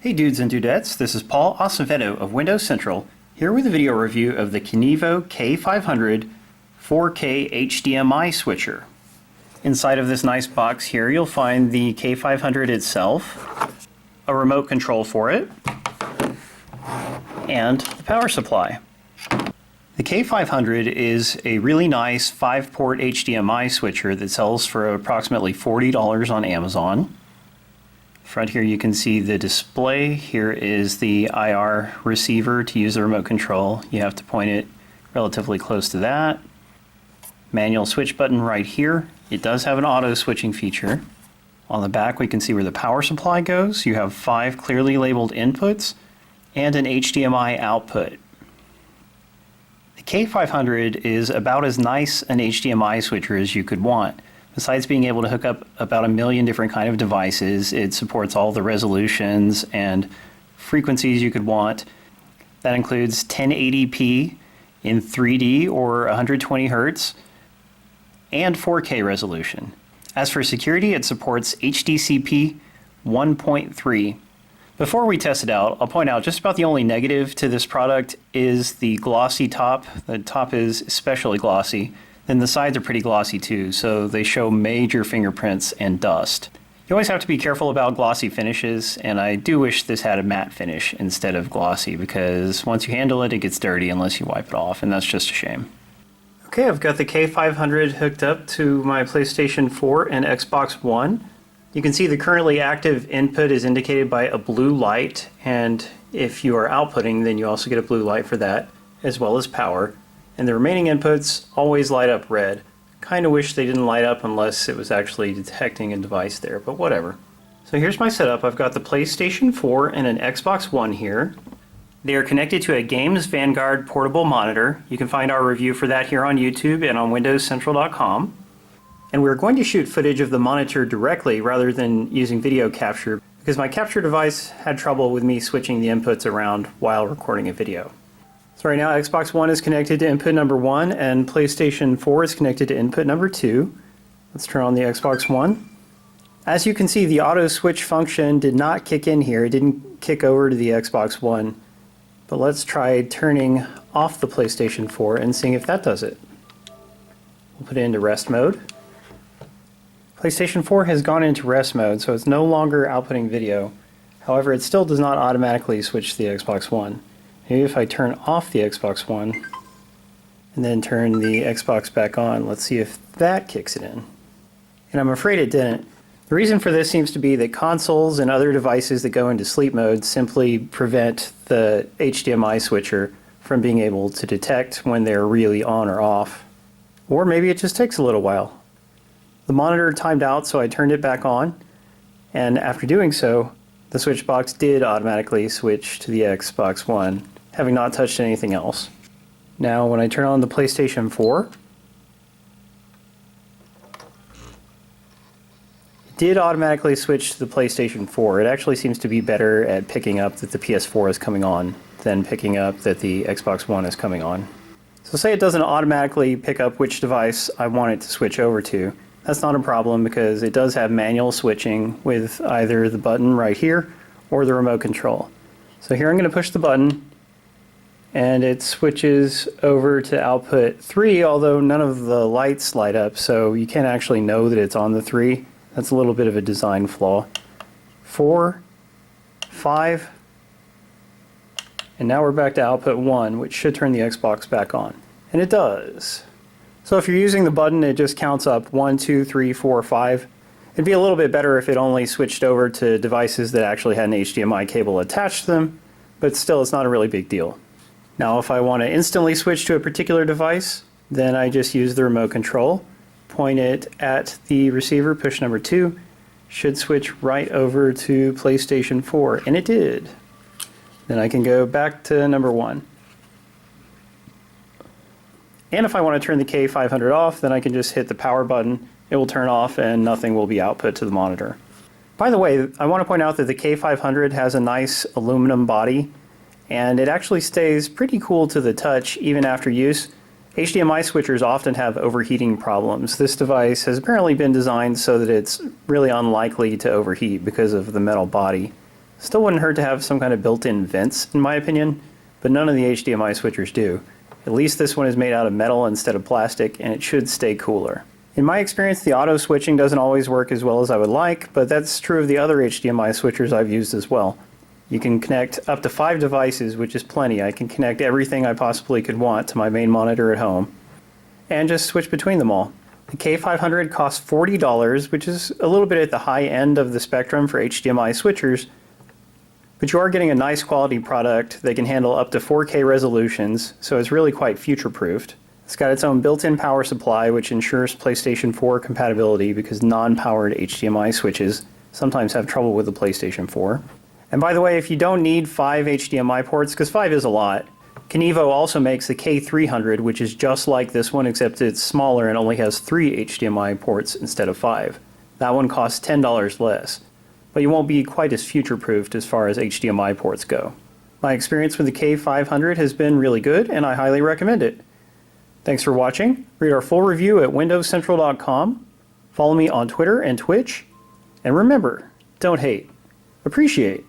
Hey dudes and dudettes, this is Paul Acevedo of Windows Central, here with a video review of the Kinivo K500 4K HDMI switcher. Inside of this nice box here you'll find the K500 itself, a remote control for it, and the power supply. The K500 is a really nice 5-port HDMI switcher that sells for approximately $40 on Amazon. Front here you can see the display. Here is the IR receiver to use the remote control. You have to point it relatively close to that. Manual switch button right here. It does have an auto switching feature. On the back we can see where the power supply goes. You have 5 clearly labeled inputs and an HDMI output. The K500 is about as nice an HDMI switcher as you could want. Besides being able to hook up about 1 million different kind of devices, it supports all the resolutions and frequencies you could want. That includes 1080p in 3D or 120 Hz and 4K resolution. As for security, it supports HDCP 1.3. Before we test it out, I'll point out just about the only negative to this product is the glossy top. The top is especially glossy. Then the sides are pretty glossy too, so they show major fingerprints and dust. You always have to be careful about glossy finishes, and I do wish this had a matte finish instead of glossy, because once you handle it, it gets dirty unless you wipe it off, and that's just a shame. Okay, I've got the K500 hooked up to my PlayStation 4 and Xbox One. You can see the currently active input is indicated by a blue light, and if you are outputting, then you also get a blue light for that, as well as power. And the remaining inputs always light up red. Kind of wish they didn't light up unless it was actually detecting a device there, but whatever. So here's my setup. I've got the PlayStation 4 and an Xbox One here. They are connected to a Games Vanguard portable monitor. You can find our review for that here on YouTube and on windowscentral.com. And we're going to shoot footage of the monitor directly rather than using video capture, because my capture device had trouble with me switching the inputs around while recording a video. So right now Xbox One is connected to input number 1 and PlayStation 4 is connected to input number 2. Let's turn on the Xbox One. As you can see, the auto switch function did not kick in here. It didn't kick over to the Xbox One. But let's try turning off the PlayStation 4 and seeing if that does it. We'll put it into rest mode. PlayStation 4 has gone into rest mode, so it's no longer outputting video. However, it still does not automatically switch to the Xbox One. Maybe if I turn off the Xbox One and then turn the Xbox back on, let's see if that kicks it in. And I'm afraid it didn't. The reason for this seems to be that consoles and other devices that go into sleep mode simply prevent the HDMI switcher from being able to detect when they're really on or off. Or maybe it just takes a little while. The monitor timed out, so I turned it back on, and after doing so, the switch box did automatically switch to the Xbox One, having not touched anything else. Now when I turn on the PlayStation 4, it did automatically switch to the PlayStation 4. It actually seems to be better at picking up that the PS4 is coming on than picking up that the Xbox One is coming on. So say it doesn't automatically pick up which device I want it to switch over to. That's not a problem because it does have manual switching with either the button right here or the remote control. So here I'm going to push the button and it switches over to output 3, although none of the lights light up, so you can't actually know that it's on the 3. That's a little bit of a design flaw. 4, 5, and now we're back to output 1, which should turn the Xbox back on. And it does. So if you're using the button, it just counts up 1, 2, 3, 4, 5. It'd be a little bit better if it only switched over to devices that actually had an HDMI cable attached to them, but still it's not a really big deal. Now if I want to instantly switch to a particular device, then I just use the remote control, point it at the receiver, push number 2, should switch right over to PlayStation 4, and it did. Then I can go back to number 1. And if I want to turn the K500 off, then I can just hit the power button. It will turn off and nothing will be output to the monitor. By the way, I want to point out that the K500 has a nice aluminum body, and it actually stays pretty cool to the touch even after use. HDMI switchers often have overheating problems. This device has apparently been designed so that it's really unlikely to overheat because of the metal body. Still wouldn't hurt to have some kind of built-in vents, in my opinion, but none of the HDMI switchers do. At least this one is made out of metal instead of plastic, and it should stay cooler. In my experience, the auto switching doesn't always work as well as I would like, but that's true of the other HDMI switchers I've used as well. You can connect up to 5 devices, which is plenty. I can connect everything I possibly could want to my main monitor at home, and just switch between them all. The K500 costs $40, which is a little bit at the high end of the spectrum for HDMI switchers, but you are getting a nice quality product that can handle up to 4K resolutions, so it's really quite future-proofed. It's got its own built-in power supply, which ensures PlayStation 4 compatibility because non-powered HDMI switches sometimes have trouble with the PlayStation 4. And by the way, if you don't need 5 HDMI ports, because 5 is a lot, Kinivo also makes the K300, which is just like this one, except it's smaller and only has 3 HDMI ports instead of 5. That one costs $10 less, but you won't be quite as future-proofed as far as HDMI ports go. My experience with the K500 has been really good, and I highly recommend it. Thanks for watching. Read our full review at windowscentral.com. Follow me on Twitter and Twitch. And remember, don't hate, appreciate.